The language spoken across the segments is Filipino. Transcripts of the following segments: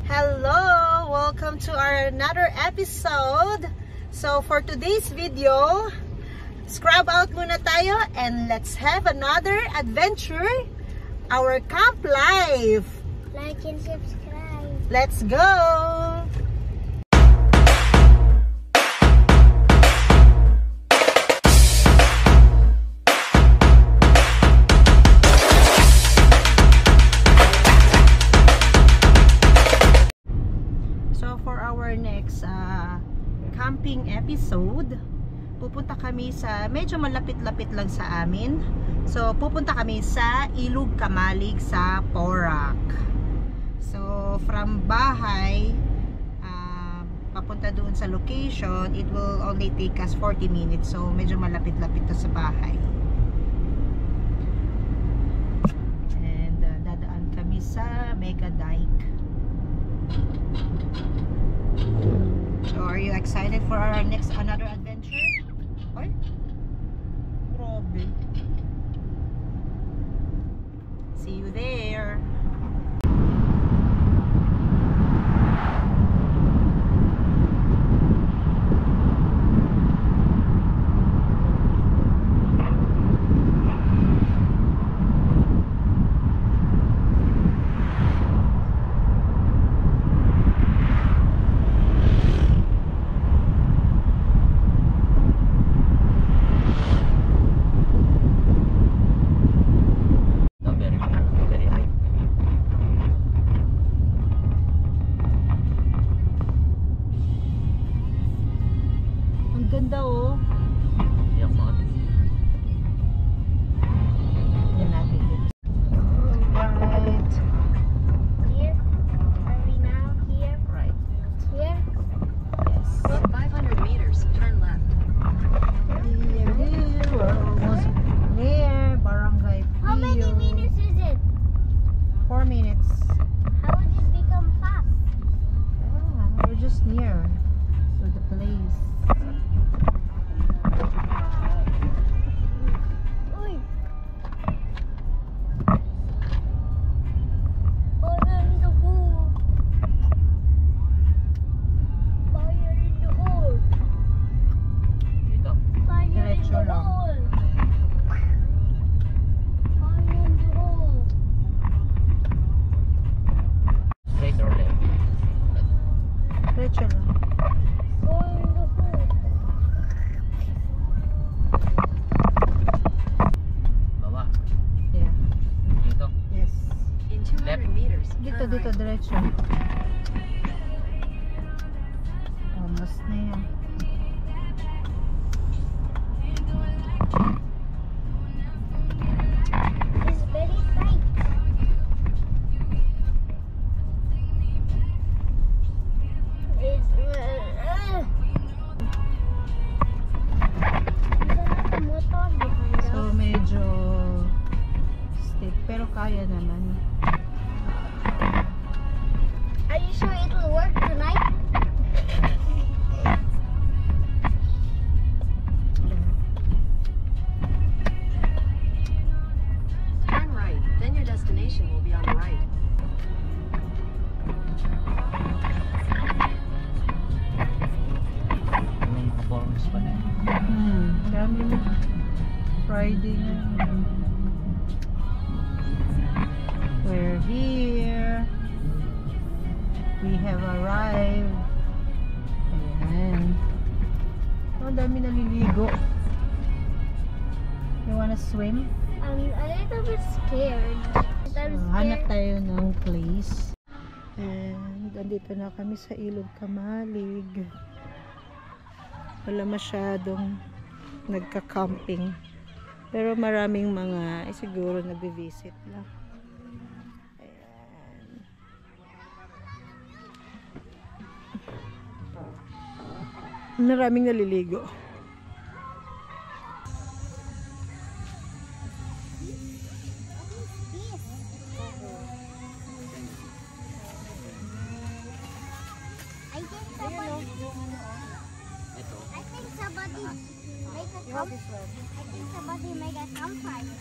Hello! Welcome to our another episode. So for today's video, scrub out muna tayo and let's have another adventure, our camp life. Like and subscribe. Let's go! For our next camping episode, pupunta kami sa medyo malapit-lapit lang sa amin. So pupunta kami sa Ilog Kamalig sa Porac. So from bahay papunta doon sa location, it will only take us 40 minutes. So medyo malapit-lapit to sa bahay. And dadaan kami sa Mega Dike. So are you excited for our next another adventure? Ay, grabe. See you there. Ganda oh. Yan natin. Right. Here? Are we now here? Right. Here? Yes. 500 meters, turn left. We're almost there. Barangay Pio. How many minutes is it? 4 minutes. How would it become fast? We're just near to the place. Uy! Fire in the hole! Fire in the hole! Dito. Fire in Diretso the lang. hole! Fire in the hole! Straight or left? Diretso lang. Fire in the hole! Baba. Yeah. Dito. Yes. In 200 meters, Dito, turn dito, right. diretso. Almost na yan. It's very tight. It's motor behind So us. medyo steep pero kaya naman. Are you sure it will work tonight? Turn right, then your destination will be on the right. May mga forms pa na. Dami na. Friday na. We're here. We have arrived. Ayan. Oh, dami naliligo. You wanna swim? I'm a little bit scared. Hanap tayo ng place. And andito na kami sa Ilog Kamalig. Wala masyadong nagka-camping. Pero maraming mga siguro nagbi-visit lang. Ayan. Maraming naliligo. I think somebody make a campfire.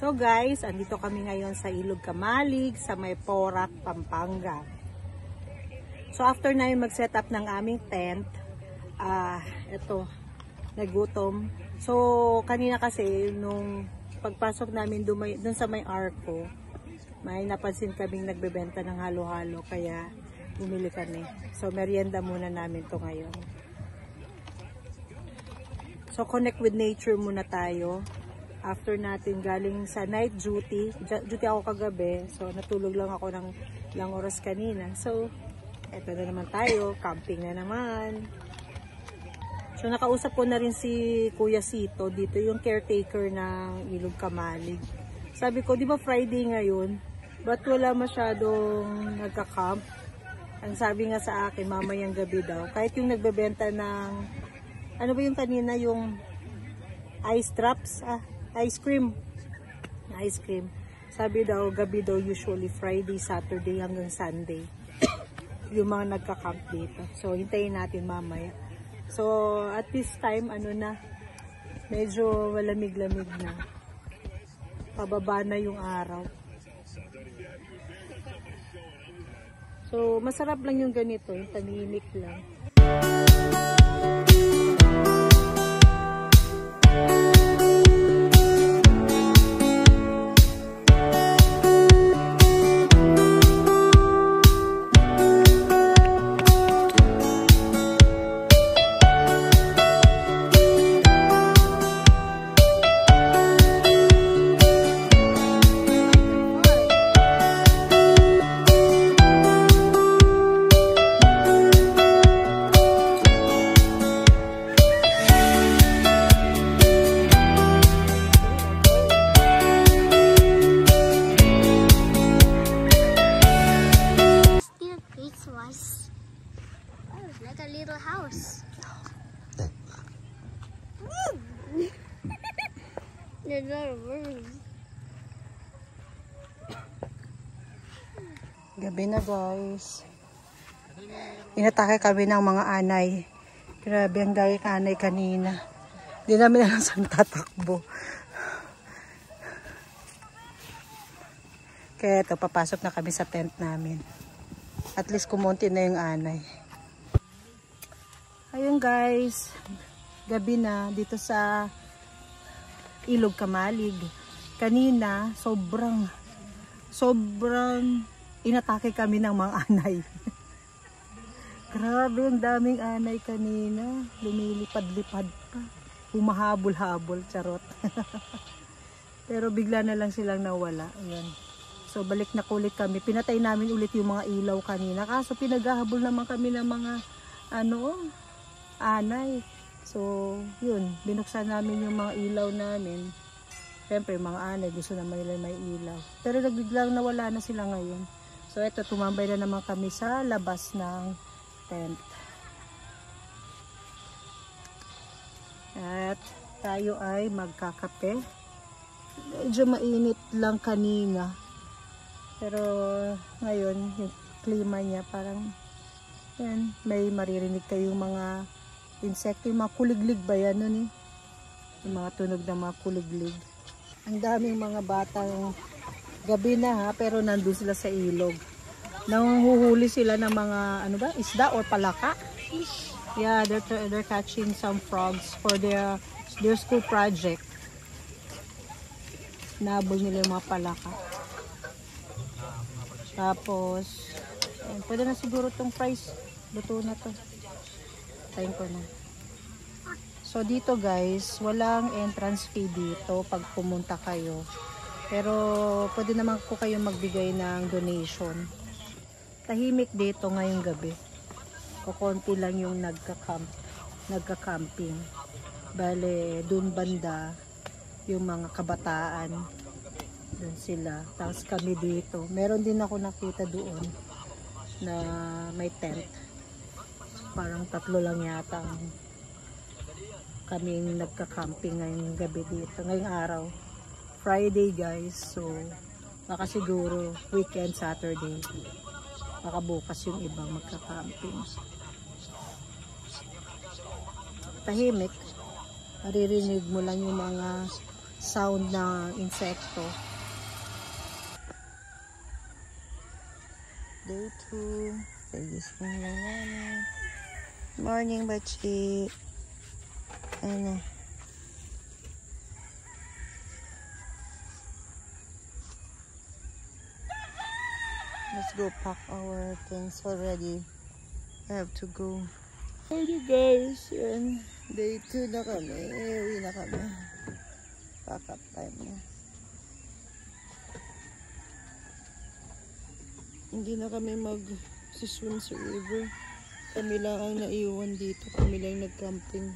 So guys, andito kami ngayon sa Ilog Kamalig sa may Porac, Pampanga. So after na yung mag-set up ng aming tent, ito, nagutom. So kanina kasi nung pagpasok namin dun sa may arko, may napansin kaming nagbebenta ng halo-halo kaya bumili kami. So merienda muna namin to ngayon. So connect with nature muna tayo. After natin galing sa night duty ako kagabi, so natulog lang ako ng ilang oras kanina. So eto na naman tayo, camping na naman. So nakausap ko na rin si Kuya Sito, dito yung caretaker ng Ilog Kamalig. Sabi ko, di ba Friday ngayon, ba't wala masyadong nagka-camp? Ang sabi nga sa akin, mamayang gabi daw, kahit yung nagbebenta ng, ano ba yung kanina, yung ice drops, ice cream. Sabi daw, gabi daw usually Friday, Saturday hanggang Sunday. Yung mga nagka-camp dito. So, hintayin natin mamaya. So, at this time, medyo malamig-lamig na. Pababa na yung araw. So, masarap lang yung ganito, yung tahimik lang. Like a little house. There's a lot of birds. Gabi na guys. Inatake kami ng mga anay. Grabe ang dami anay kanina. Hindi namin alam saan tatakbo. Kaya ito, papasok na kami sa tent namin. At least kumonti na yung anay. Ayun guys, gabi na dito sa Ilog Kamalig. Kanina, sobrang inatake kami ng mga anay. Grabe, ang daming anay kanina. Lumilipad-lipad pa. Humahabol-habol, charot. Pero bigla na lang silang nawala. Ayan. So balik na kulit kami. Pinatay namin ulit yung mga ilaw kanina. Kaso pinaghahabol naman kami ng mga anay. So, yun. Binuksan namin yung mga ilaw namin. Siyempre, mga anay, gusto naman nila may ilaw. Pero nagbiglang nawala na sila ngayon. So, eto, tumambay na naman kami sa labas ng tent. At tayo ay magkakape. Medyo mainit lang kanina. Pero, ngayon, yung klima niya parang, yan, may maririnig kayong mga insekto, yung mga kuliglig ba yan nun eh? Yung mga tunog ng mga kuliglig. Ang daming mga batang gabi na ha, pero nandun sila sa ilog. Nanguhuli sila ng mga, isda or palaka. Yeah, they're catching some frogs for their school project. Nabol nila yung mga palaka. Tapos, pwede na siguro tong fries. Luto na to. Tayin ko na. So dito guys, walang entrance fee dito pag pumunta kayo. Pero pwede naman po kayo magbigay ng donation. Tahimik dito ngayong gabi. Kukunti lang yung nagka-camping. Bale, dun banda yung mga kabataan. Dun sila. Tapos kami dito. Meron din ako nakita doon na may tent. Parang 3 lang yata kaming nagka-camping ngayong gabi dito, ngayong araw. Friday guys, so baka siguro weekend, Saturday. Baka bukas yung ibang magka-camping. Tahimik. Maririnig mo lang yung mga sound ng insekto. Day 2. Pagising lang namin. Morning, Bachi. Ano? Let's go pack our things already. I have to go. Okay guys, yan. Day 2 na kami. Uwi na kami. Pack up time na. Hindi na kami mag-swim sa river. Kami lang ang naiwan dito. Kami lang nag-camping.